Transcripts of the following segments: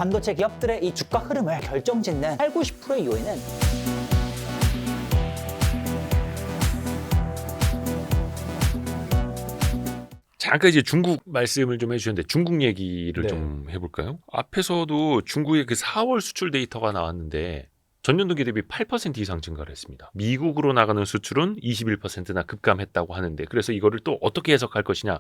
반도체 기업들의 이 주가 흐름을 결정짓는 80~90%의 요인은 잠깐 이제 중국 말씀을 좀 해주셨는데 중국 얘기를 네. 좀 해볼까요? 앞에서도 중국의 그 4월 수출 데이터가 나왔는데 전년 동기 대비 8% 이상 증가를 했습니다. 미국으로 나가는 수출은 21%나 급감했다고 하는데 그래서 이거를 또 어떻게 해석할 것이냐.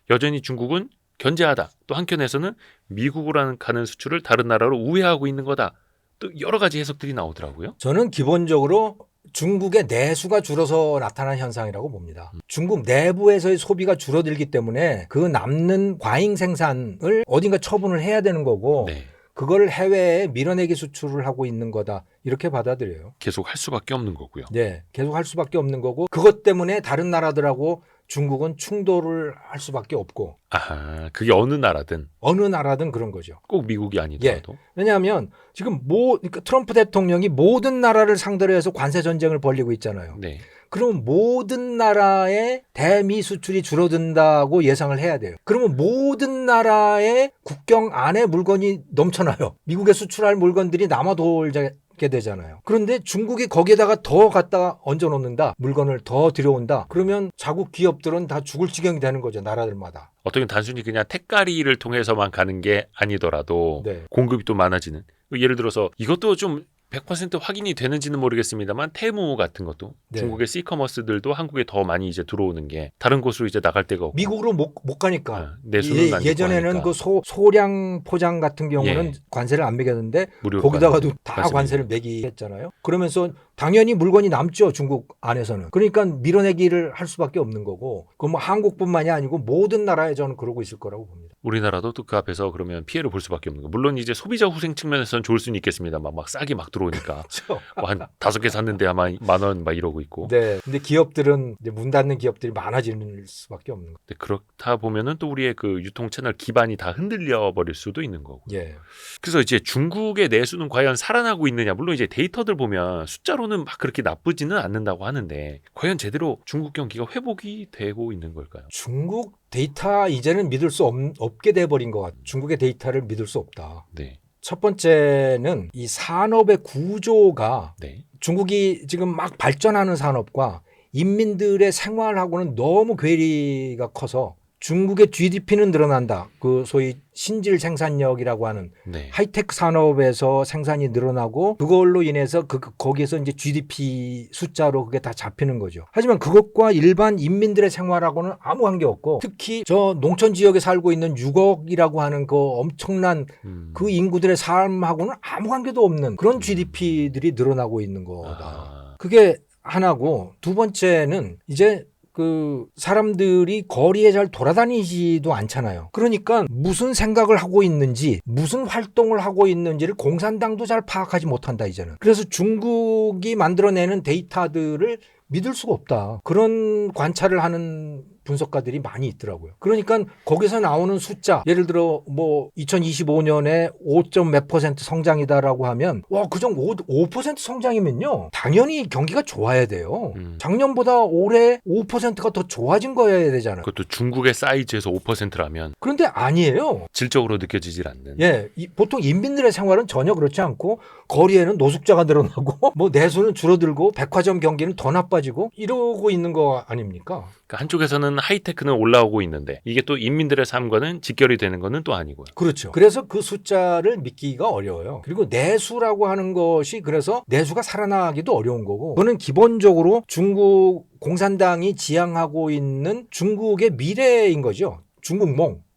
여전히 중국은 견제하다. 또 한켠에서는 미국으로 가는 수출을 다른 나라로 우회하고 있는 거다. 또 여러 가지 해석들이 나오더라고요. 저는 기본적으로 중국의 내수가 줄어서 나타난 현상이라고 봅니다. 중국 내부에서의 소비가 줄어들기 때문에 그 남는 과잉 생산을 어딘가 처분을 해야 되는 거고 네. 그걸 해외에 밀어내기 수출을 하고 있는 거다. 이렇게 받아들여요. 계속 할 수밖에 없는 거고요. 네, 계속 할 수밖에 없는 거고 그것 때문에 다른 나라들하고 중국은 충돌을 할 수밖에 없고 아하, 그게 어느 나라든 어느 나라든 그런 거죠. 꼭 미국이 아니더라도. 왜냐하면 지금 그러니까 트럼프 대통령이 모든 나라를 상대로 해서 관세 전쟁을 벌이고 있잖아요. 네. 그러면 모든 나라의 대미 수출이 줄어든다고 예상을 해야 돼요. 그러면 모든 나라의 국경 안에 물건이 넘쳐나요. 미국에 수출할 물건들이 남아 돌게 되잖아요. 그런데 중국이 거기에다가 더 갖다가 얹어 놓는다. 물건을 더 들여온다. 그러면 자국 기업들은 다 죽을 지경이 되는 거죠. 나라들마다. 어떻게 단순히 그냥 택가리를 통해서만 가는 게 아니더라도 네. 공급이 또 많아지는. 예를 들어서 이것도 좀 100% 확인이 되는지는 모르겠습니다만 테무 같은 것도 네. 중국의 C커머스들도 한국에 더 많이 이제 들어오는 게 다른 곳으로 이제 나갈 데가 없고 미국으로 못 가니까. 내수는 안 예전에는 그 소량 포장 같은 경우는 예. 관세를 안 매겼는데 무료로 거기다가도 다 관세 관세를 매기 했잖아요. 그러면서 당연히 물건이 남죠. 중국 안에서는. 그러니까 밀어내기를 할 수밖에 없는 거고 그건 뭐 한국뿐만이 아니고 모든 나라에 저는 그러고 있을 거라고 봅니다. 우리나라도 또 그 앞에서 그러면 피해를 볼 수밖에 없는 거. 물론 이제 소비자 후생 측면에서는 좋을 수는 있겠습니다만 막 싸게 막 들어오니까 그렇죠. 뭐 한 5개 샀는데 아마 10,000원 막 이러고 있고. 네. 근데 기업들은 이제 문 닫는 기업들이 많아지는 수밖에 없는 거. 근데 그렇다 보면은 또 우리의 그 유통 채널 기반이 다 흔들려 버릴 수도 있는 거고. 예. 그래서 이제 중국의 내수는 과연 살아나고 있느냐. 물론 이제 데이터들 보면 숫자로는 막 그렇게 나쁘지는 않는다고 하는데 과연 제대로 중국 경기가 회복이 되고 있는 걸까요? 중국 데이터 이제는 믿을 수 없게 돼버린 것 같아요. 중국의 데이터를 믿을 수 없다. 네. 첫 번째는 이 산업의 구조가 네. 중국이 지금 막 발전하는 산업과 인민들의 생활하고는 너무 괴리가 커서 중국의 GDP는 늘어난다. 그 소위 신질 생산력이라고 하는 네. 하이테크 산업에서 생산이 늘어나고 그걸로 인해서 거기에서 이제 GDP 숫자로 그게 다 잡히는 거죠. 하지만 그것과 일반 인민들의 생활하고는 아무 관계 없고 특히 저 농촌 지역에 살고 있는 6억이라고 하는 그 엄청난 그 인구들의 삶하고는 아무 관계도 없는 그런 GDP들이 늘어나고 있는 거다. 아. 그게 하나고 두 번째는 이제 그 사람들이 거리에 잘 돌아다니지도 않잖아요. 그러니까 무슨 생각을 하고 있는지 무슨 활동을 하고 있는지를 공산당도 잘 파악하지 못한다 이제는. 그래서 중국이 만들어내는 데이터들을 믿을 수가 없다. 그런 관찰을 하는 분석가들이 많이 있더라고요. 그러니까 거기서 나오는 숫자 예를 들어 뭐 2025년에 5.몇% 성장이다라고 하면 와 그정 5% 성장이면요 당연히 경기가 좋아야 돼요. 작년보다 올해 5%가 더 좋아진 거여야 되잖아요. 그것도 중국의 사이즈에서 5%라면 그런데 아니에요. 질적으로 느껴지질 않는. 예, 보통 인민들의 생활은 전혀 그렇지 않고 거리에는 노숙자가 늘어나고 뭐 내수는 줄어들고 백화점 경기는 더 나빠지고 이러고 있는 거 아닙니까? 그러니까 한쪽에서는 하이테크는 올라오고 있는데 이게 또 인민들의 삶과는 직결이 되는 거는 또 아니고요. 그렇죠. 그래서 그 숫자를 믿기가 어려워요. 그리고 내수라고 하는 것이 그래서 내수가 살아나기도 어려운 거고 그거는 기본적으로 중국 공산당이 지향하고 있는 중국의 미래인 거죠.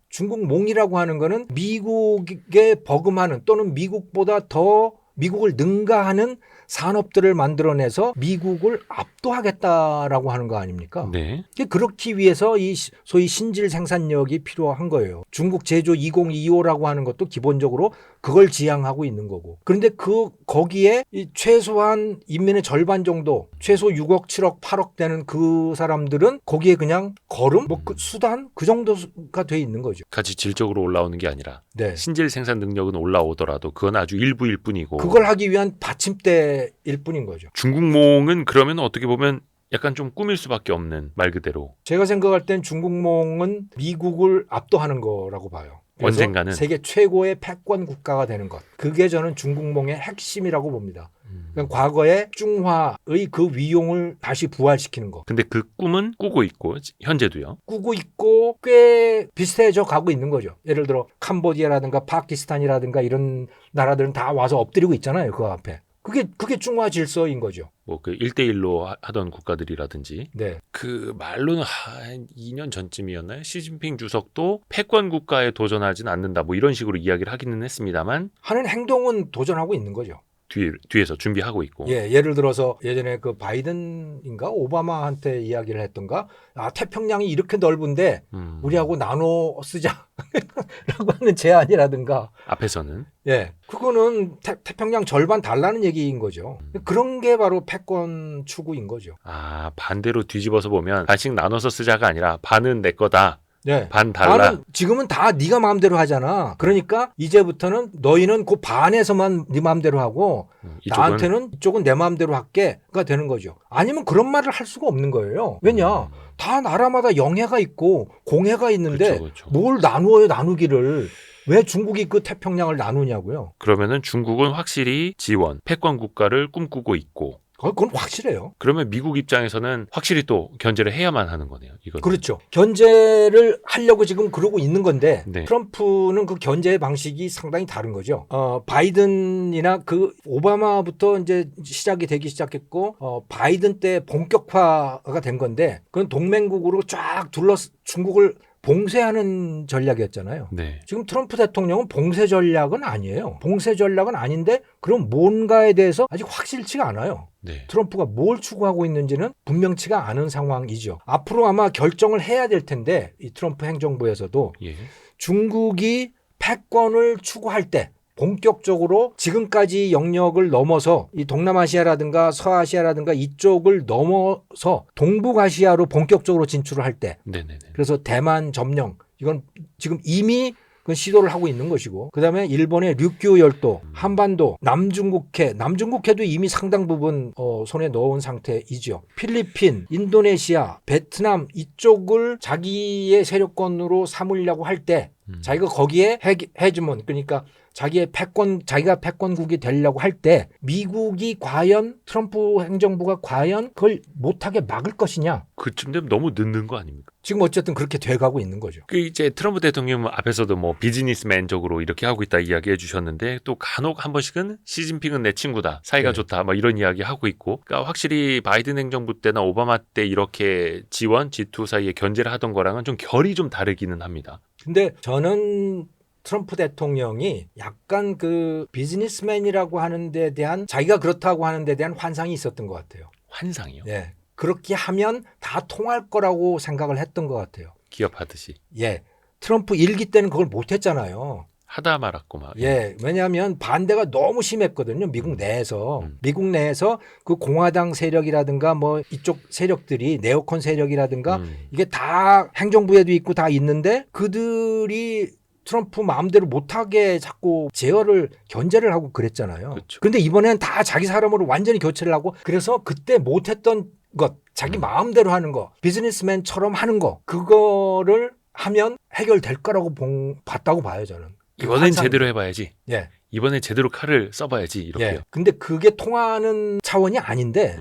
중국몽이라고 하는 거는 미국에 버금하는 또는 미국보다 더 미국을 능가하는 산업들을 만들어내서 미국을 압도하겠다라고 하는 거 아닙니까? 네. 그렇기 위해서 이 소위 신질 생산력이 필요한 거예요. 중국 제조 2025라고 하는 것도 기본적으로 그걸 지향하고 있는 거고. 그런데 거기에 이 최소한 인민의 절반 정도, 최소 6억, 7억, 8억 되는 그 사람들은 거기에 그냥 걸음, 그 수단 그 정도가 돼 있는 거죠. 같이 질적으로 올라오는 게 아니라 네. 신질 생산 능력은 올라오더라도 그건 아주 일부일 뿐이고 그걸 하기 위한 받침대일 뿐인 거죠. 중국몽은 그러면 어떻게 보면 약간 좀 꾸밀 수밖에 없는 말 그대로. 제가 생각할 땐 중국몽은 미국을 압도하는 거라고 봐요. 그래서 언젠가는 세계 최고의 패권 국가가 되는 것. 그게 저는 중국몽의 핵심이라고 봅니다. 그러니까 과거의 중화의 그 위용을 다시 부활시키는 거. 근데 그 꿈은 꾸고 있고 현재도요. 꾸고 있고 꽤 비슷해져 가고 있는 거죠. 예를 들어 캄보디아라든가 파키스탄이라든가 이런 나라들은 다 와서 엎드리고 있잖아요. 그 앞에. 그게 중화 질서인 거죠. 뭐 그 1대1로 하던 국가들이라든지 네. 그 말로는 한 2년 전쯤이었나요? 시진핑 주석도 패권 국가에 도전하진 않는다. 뭐 이런 식으로 이야기를 하기는 했습니다만 하는 행동은 도전하고 있는 거죠. 뒤에서 준비하고 있고. 예, 예를 들어서 예전에 그 바이든인가 오바마한테 이야기를 했던가 태평양이 이렇게 넓은데 우리하고 나눠 쓰자라고 하는 제안이라든가 앞에서는 예, 그거는 태평양 절반 달라는 얘기인 거죠. 그런 게 바로 패권 추구인 거죠. 반대로 뒤집어서 보면 반씩 나눠서 쓰자가 아니라 반은 내 거다. 예. 반 달라. 나는 지금은 다 네가 마음대로 하잖아. 그러니까 이제부터는 너희는 그 반에서만 네 마음대로 하고 나한테는 이쪽은 내 마음대로 할게가 되는 거죠. 아니면 그런 말을 할 수가 없는 거예요. 왜냐? 다 나라마다 영해가 있고 공해가 있는데 그쵸. 뭘 나누어요, 나누기를. 왜 중국이 그 태평양을 나누냐고요. 그러면은 중국은 확실히 지원, 패권 국가를 꿈꾸고 있고 그건 확실해요. 그러면 미국 입장에서는 확실히 또 견제를 해야만 하는 거네요. 이거는. 그렇죠. 견제를 하려고 지금 그러고 있는 건데 네. 트럼프는 그 견제 방식이 상당히 다른 거죠. 바이든이나 그 오바마부터 이제 시작이 되기 시작했고 바이든 때 본격화가 된 건데 그건 동맹국으로 쫙 둘러서 중국을 봉쇄하는 전략이었잖아요. 네. 지금 트럼프 대통령은 봉쇄 전략은 아니에요. 봉쇄 전략은 아닌데 그럼 뭔가에 대해서 아직 확실치가 않아요. 네. 트럼프가 뭘 추구하고 있는지는 분명치가 않은 상황이죠. 앞으로 아마 결정을 해야 될 텐데 이 트럼프 행정부에서도 예. 중국이 패권을 추구할 때 본격적으로 지금까지 영역을 넘어서 이 동남아시아라든가 서아시아라든가 이쪽을 넘어서 동북아시아로 본격적으로 진출을 할 때 네네네. 그래서 대만 점령 이건 지금 이미 그 시도를 하고 있는 것이고 그다음에 일본의 류큐 열도, 한반도, 남중국해도 이미 상당 부분 손에 넣어온 상태이죠. 필리핀, 인도네시아, 베트남 이쪽을 자기의 세력권으로 삼으려고 할 때 자기가 거기에 헤즈몬 그러니까 자기가 패권국이 되려고 할 때 미국이 과연 트럼프 행정부가 과연 그걸 못하게 막을 것이냐? 그쯤 되면 너무 늦는 거 아닙니까? 지금 어쨌든 그렇게 돼가고 있는 거죠. 그 이제 트럼프 대통령 앞에서도 뭐 비즈니스맨적으로 이렇게 하고 있다 이야기해 주셨는데 또 간혹 한 번씩은 시진핑은 내 친구다 사이가 네. 좋다 뭐 이런 이야기 하고 있고 그러니까 확실히 바이든 행정부 때나 오바마 때 이렇게 지원 G2 사이에 견제를 하던 거랑은 좀 결이 좀 다르기는 합니다. 근데 저는 트럼프 대통령이 약간 그 비즈니스맨이라고 하는 데 대한 자기가 그렇다고 하는 데 대한 환상이 있었던 것 같아요. 환상이요. 예. 그렇게 하면 다 통할 거라고 생각을 했던 것 같아요. 기업하듯이. 예. 트럼프 일기 때는 그걸 못 했잖아요. 하다 말았고 막. 예. 왜냐하면 반대가 너무 심했거든요. 미국 내에서. 미국 내에서 그 공화당 세력이라든가 뭐 이쪽 세력들이 네오콘 세력이라든가 이게 다 행정부에도 있고 다 있는데 그들이 트럼프 마음대로 못하게 자꾸 견제를 하고 그랬잖아요. 그렇죠. 그런데 이번엔 다 자기 사람으로 완전히 교체를 하고 그래서 그때 못했던 것, 자기 마음대로 하는 거, 비즈니스맨처럼 하는 거 그거를 하면 해결될 거라고 봤다고 봐요 저는. 이번엔 환상. 제대로 해봐야지. 예. 이번에 제대로 칼을 써봐야지 이렇게요. 예. 근데 그게 통하는 차원이 아닌데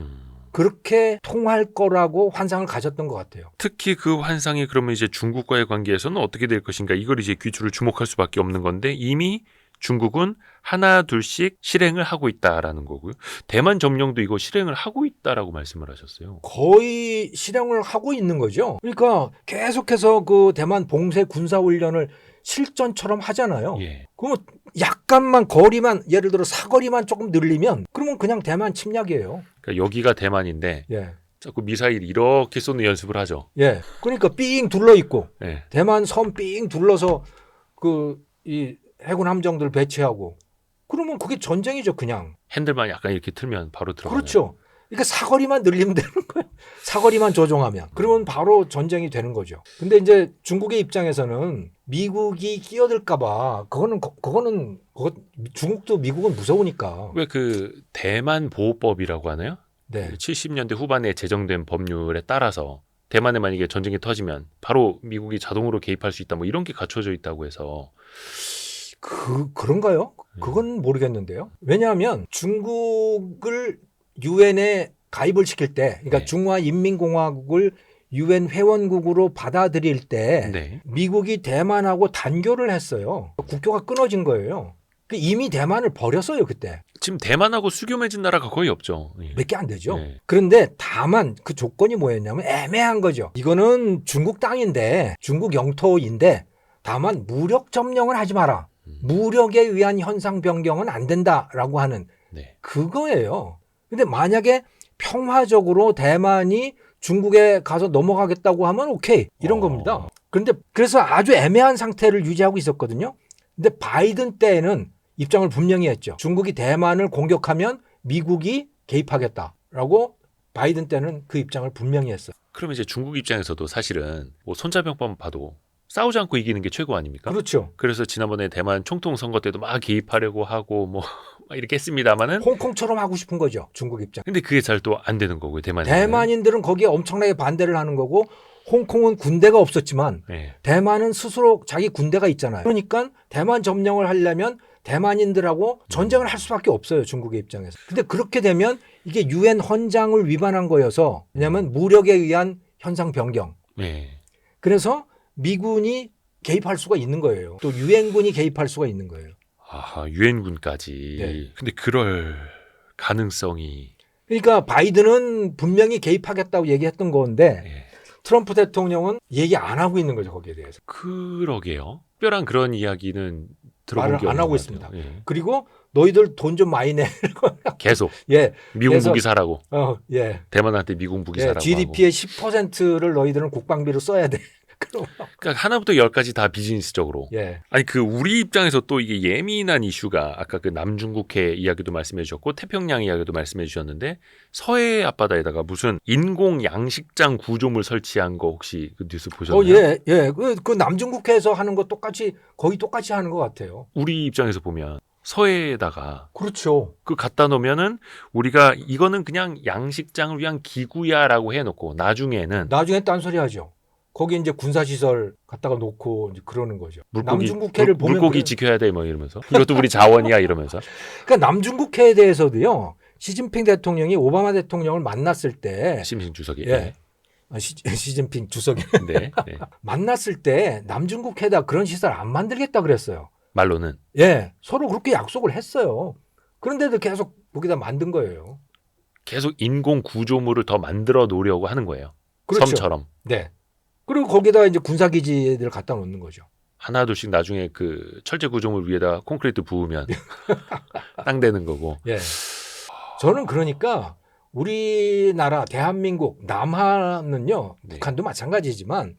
그렇게 통할 거라고 환상을 가졌던 것 같아요. 특히 그 환상이 그러면 이제 중국과의 관계에서는 어떻게 될 것인가 이걸 이제 귀추를 주목할 수밖에 없는 건데 이미 중국은 하나 둘씩 실행을 하고 있다라는 거고요. 대만 점령도 이거 실행을 하고 있다라고 말씀을 하셨어요. 거의 실행을 하고 있는 거죠. 그러니까 계속해서 그 대만 봉쇄 군사훈련을 실전처럼 하잖아요. 예. 그러면 약간만 거리만 예를 들어 사거리만 조금 늘리면 그러면 그냥 대만 침략이에요. 그러니까 여기가 대만인데 예. 자꾸 미사일 이렇게 쏘는 연습을 하죠. 예. 그러니까 삥 둘러 있고 예. 대만 섬 삥 둘러서 이 해군 함정들 배치하고 그러면 그게 전쟁이죠, 그냥. 핸들만 약간 이렇게 틀면 바로 들어가요. 그렇죠. 그러니까 사거리만 늘리면 되는 거예요. 사거리만 조정하면. 그러면 바로 전쟁이 되는 거죠. 근데 이제 중국의 입장에서는 미국이 끼어들까봐 그거는 중국도 미국은 무서우니까. 왜 그 대만 보호법이라고 하나요? 네. 70년대 후반에 제정된 법률에 따라서 대만에 만약에 전쟁이 터지면 바로 미국이 자동으로 개입할 수 있다 뭐 이런 게 갖춰져 있다고 해서 그런가요? 그건 모르겠는데요. 왜냐하면 중국을 유엔에 가입을 시킬 때, 그러니까 네. 중화인민공화국을 유엔 회원국으로 받아들일 때 네. 미국이 대만하고 단교를 했어요. 국교가 끊어진 거예요. 이미 대만을 버렸어요, 그때. 지금 대만하고 수교 맺은 나라가 거의 없죠. 예. 몇 개 안 되죠. 네. 그런데 다만 그 조건이 뭐였냐면 애매한 거죠. 이거는 중국 땅인데, 중국 영토인데, 다만 무력 점령을 하지 마라. 무력에 의한 현상 변경은 안 된다라고 하는 네. 그거예요. 근데 만약에 평화적으로 대만이 중국에 가서 넘어가겠다고 하면 오케이 이런 겁니다. 그런데 그래서 아주 애매한 상태를 유지하고 있었거든요. 근데 바이든 때에는 입장을 분명히 했죠. 중국이 대만을 공격하면 미국이 개입하겠다라고 바이든 때는 그 입장을 분명히 했어요. 그럼 이제 중국 입장에서도 사실은 뭐 손자병법 봐도 싸우지 않고 이기는 게 최고 아닙니까? 그렇죠. 그래서 지난번에 대만 총통 선거 때도 막 개입하려고 하고 뭐 막 이렇게 했습니다마는 홍콩처럼 하고 싶은 거죠. 중국 입장. 근데 그게 잘 또 안 되는 거고요. 대만인들은 거기에 엄청나게 반대를 하는 거고 홍콩은 군대가 없었지만 네. 대만은 스스로 자기 군대가 있잖아요. 그러니까 대만 점령을 하려면 대만인들하고 전쟁을 할 수밖에 없어요. 중국의 입장에서. 근데 그렇게 되면 이게 유엔 헌장을 위반한 거여서 왜냐하면 무력에 의한 현상 변경. 네. 그래서 미군이 개입할 수가 있는 거예요. 또 유엔군이 개입할 수가 있는 거예요. 아, 유엔군까지. 네. 근데 그럴 가능성이 그러니까 바이든은 분명히 개입하겠다고 얘기했던 건데 네. 트럼프 대통령은 얘기 안 하고 있는 거죠. 거기에 대해서. 그러게요. 특별한 그런 이야기는 들어본 말을 게 안 없는 하고 것 있습니다. 같아요. 예. 그리고 너희들 돈 좀 많이 내. 계속 예. 미국 그래서- 무기 사라고 예. 대만한테 미국 무기 예. 사라고 하고. GDP의 10%를 너희들은 국방비로 써야 돼. 그럼 그러니까 하나부터 열까지 다 비즈니스적으로. 예. 아니 그 우리 입장에서 또 이게 예민한 이슈가 아까 그 남중국해 이야기도 말씀해 주셨고 태평양 이야기도 말씀해 주셨는데 서해 앞바다에다가 무슨 인공 양식장 구조물 설치한 거 혹시 그 뉴스 보셨나요? 예. 예. 그 남중국해에서 하는 거 거의 똑같이 하는 것 같아요. 우리 입장에서 보면 서해에다가 그렇죠. 그 갖다 놓으면은 우리가 이거는 그냥 양식장을 위한 기구야라고 해놓고 나중에는 나중에 딴소리 하죠. 거기 이제 군사시설 갖다가 놓고 이제 그러는 거죠. 물고기 남중국해를 보면 물고기 그래요. 지켜야 돼 뭐 이러면서 이것도 우리 자원이야 이러면서 그러니까 남중국해에 대해서도요. 시진핑 대통령이 오바마 대통령을 만났을 때 시진핑 주석이 예. 시진핑 주석이 네, 네. 만났을 때 남중국해에다 그런 시설 안 만들겠다 그랬어요. 말로는 예. 서로 그렇게 약속을 했어요. 그런데도 계속 거기다 만든 거예요. 계속 인공 구조물을 더 만들어 놓으려고 하는 거예요. 그렇죠. 섬처럼 네. 그리고 거기다 이제 군사기지들을 갖다 놓는 거죠. 하나 둘씩 나중에 그 철제 구조물 위에다 콘크리트 부으면 땅 되는 거고. 예. 저는 그러니까 우리나라 대한민국 남한은요. 네. 북한도 마찬가지지만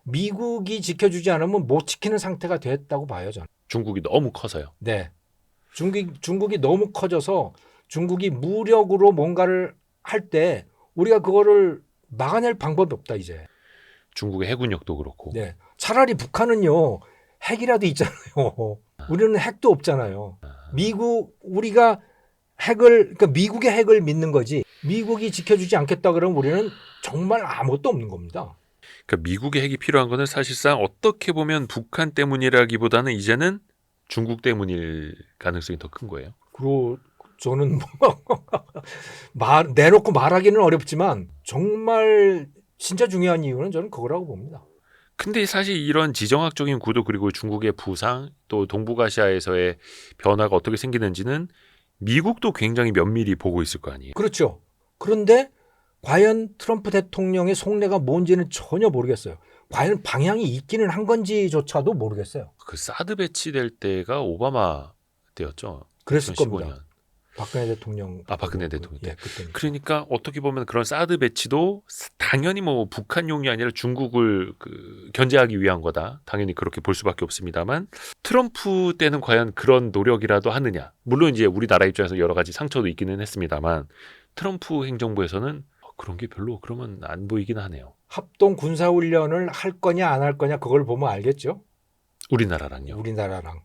미국이 지켜주지 않으면 못 지키는 상태가 됐다고 봐요. 저는. 중국이 너무 커서요. 네. 중국이 너무 커져서 중국이 무력으로 뭔가를 할 때 우리가 그거를 막아낼 방법이 없다 이제. 중국의 해군력도 그렇고. 네. 차라리 북한은요. 핵이라도 있잖아요. 우리는 핵도 없잖아요. 우리가 그러니까 미국의 핵을 믿는 거지. 미국이 지켜주지 않겠다 그러면 우리는 정말 아무것도 없는 겁니다. 그러니까 미국의 핵이 필요한 거는 사실상 어떻게 보면 북한 때문이라기보다는 이제는 중국 때문일 가능성이 더 큰 거예요. 그리고 저는 내놓고 말하기는 어렵지만 정말 진짜 중요한 이유는 저는 그거라고 봅니다. 근데 사실 이런 지정학적인 구도 그리고 중국의 부상 또 동북아시아에서의 변화가 어떻게 생기는지는 미국도 굉장히 면밀히 보고 있을 거 아니에요. 그렇죠. 그런데 과연 트럼프 대통령의 속내가 뭔지는 전혀 모르겠어요. 과연 방향이 있기는 한 건지조차도 모르겠어요. 그 사드 배치될 때가 오바마 때였죠. 그랬을 2015년. 겁니다. 박근혜 대통령. 박근혜 대통령 때. 예, 그때. 그러니까 어떻게 보면 그런 사드 배치도 당연히 뭐 북한용이 아니라 중국을 견제하기 위한 거다. 당연히 그렇게 볼 수밖에 없습니다만 트럼프 때는 과연 그런 노력이라도 하느냐. 물론 이제 우리나라 입장에서 여러 가지 상처도 있기는 했습니다만 트럼프 행정부에서는 그런 게 별로 그러면 안 보이긴 하네요. 합동 군사훈련을 할 거냐 안 할 거냐 그걸 보면 알겠죠. 우리나라랑요. 우리나라랑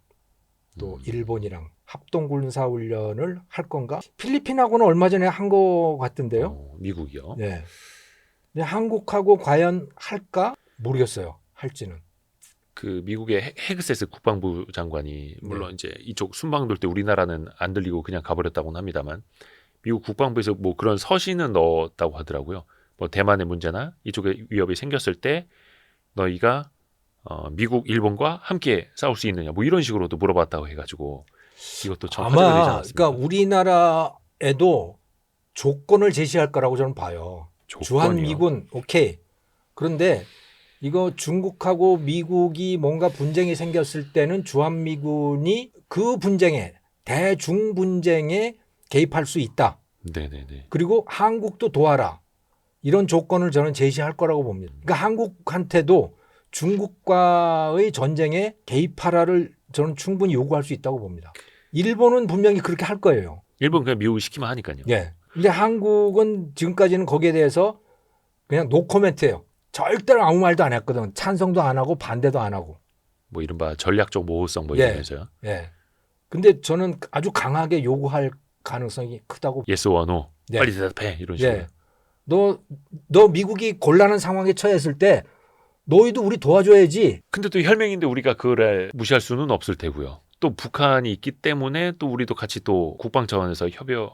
또 음. 일본이랑 합동 군사훈련을 할 건가? 필리핀하고는 얼마 전에 한 거 같은데요. 미국이요. 네. 근데 한국하고 과연 할까 모르겠어요. 할지는. 그 미국의 헤그세스 국방부 장관이 물론 이제 이쪽 순방 돌 때 우리나라는 안 들리고 그냥 가버렸다고는 합니다만 미국 국방부에서 뭐 그런 서신은 넣었다고 하더라고요. 뭐 대만의 문제나 이쪽에 위협이 생겼을 때 너희가 미국, 일본과 함께 싸울 수 있느냐 뭐 이런 식으로도 물어봤다고 해가지고 이것도 참 화제가 되지 아마 않았습니까? 그러니까 우리나라에도 조건을 제시할 거라고 저는 봐요. 조건이요? 주한미군 오케이. 그런데 이거 중국하고 미국이 뭔가 분쟁이 생겼을 때는 주한미군이 그 분쟁에 대중 분쟁에 개입할 수 있다. 네네네. 그리고 한국도 도와라. 이런 조건을 저는 제시할 거라고 봅니다. 그러니까 한국한테도 중국과의 전쟁에 개입하라를 저는 충분히 요구할 수 있다고 봅니다. 일본은 분명히 그렇게 할 거예요. 일본 그냥 미국이 시키면 하니까요. 예. 근데 한국은 지금까지는 거기에 대해서 그냥 노코멘트예요. 절대로 아무 말도 안 했거든. 찬성도 안 하고 반대도 안 하고. 뭐 이른바 전략적 모호성 뭐 예. 이러면서요. 예. 근데 저는 아주 강하게 요구할 가능성이 크다고. 예스 원호 네. 빨리 대답해 이런 식으로. 예. 너 미국이 곤란한 상황에 처했을 때 너희도 우리 도와줘야지. 근데 또 혈맹인데 우리가 그걸 무시할 수는 없을 테고요. 또 북한이 있기 때문에 또 우리도 같이 또 국방 차원에서 협의를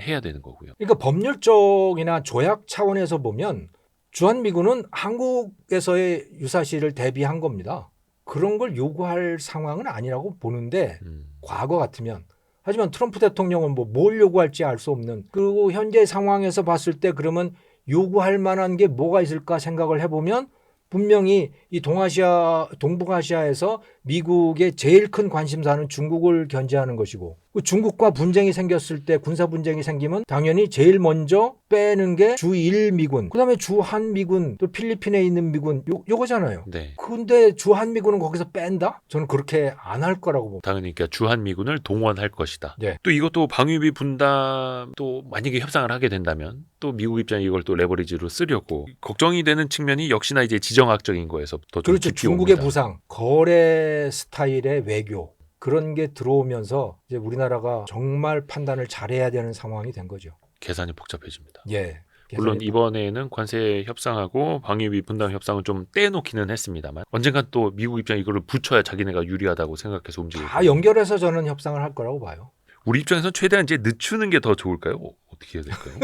해야 되는 거고요. 그러니까 법률적이나 조약 차원에서 보면 주한미군은 한국에서의 유사시를 대비한 겁니다. 그런 걸 요구할 상황은 아니라고 보는데 과거 같으면. 하지만 트럼프 대통령은 뭐 뭘 요구할지 알 수 없는. 그리고 현재 상황에서 봤을 때 그러면 요구할 만한 게 뭐가 있을까 생각을 해보면 분명히 이 동북아시아에서 미국의 제일 큰 관심사는 중국을 견제하는 것이고 중국과 분쟁이 생겼을 때 군사 분쟁이 생기면 당연히 제일 먼저 빼는 게 주일미군, 그다음에 주한미군, 또 필리핀에 있는 미군 요거잖아요. 네. 근데 주한미군은 거기서 뺀다? 저는 그렇게 안 할 거라고 봅니다. 당연히 그러니까 주한미군을 동원할 것이다. 네. 또 이것도 방위비 분담 또 만약에 협상을 하게 된다면 또 미국 입장에 이걸 또 레버리지로 쓰려고 걱정이 되는 측면이 역시나 이제 지정학적인 거에서부터 좀 그렇죠. 깊이 중국의 옵니다. 부상, 거래 스타일의 외교 그런 게 들어오면서 이제 우리나라가 정말 판단을 잘해야 되는 상황이 된 거죠. 계산이 복잡해집니다. 예. 물론 이번에는 관세 협상하고 방위비 분담 협상은 좀 떼놓기는 했습니다만 언젠간 또 미국 입장에 이거를 붙여야 자기네가 유리하다고 생각해서 움직이고 다 연결해서 저는 협상을 할 거라고 봐요. 우리 입장에서는 최대한 이제 늦추는 게 더 좋을까요? 어떻게 해야 될까요?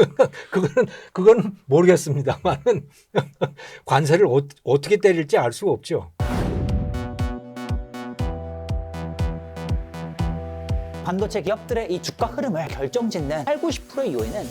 그건 모르겠습니다만은 관세를 어떻게 때릴지 알 수가 없죠. 반도체 기업들의 이 주가 흐름을 결정짓는 80, 90%의 요인은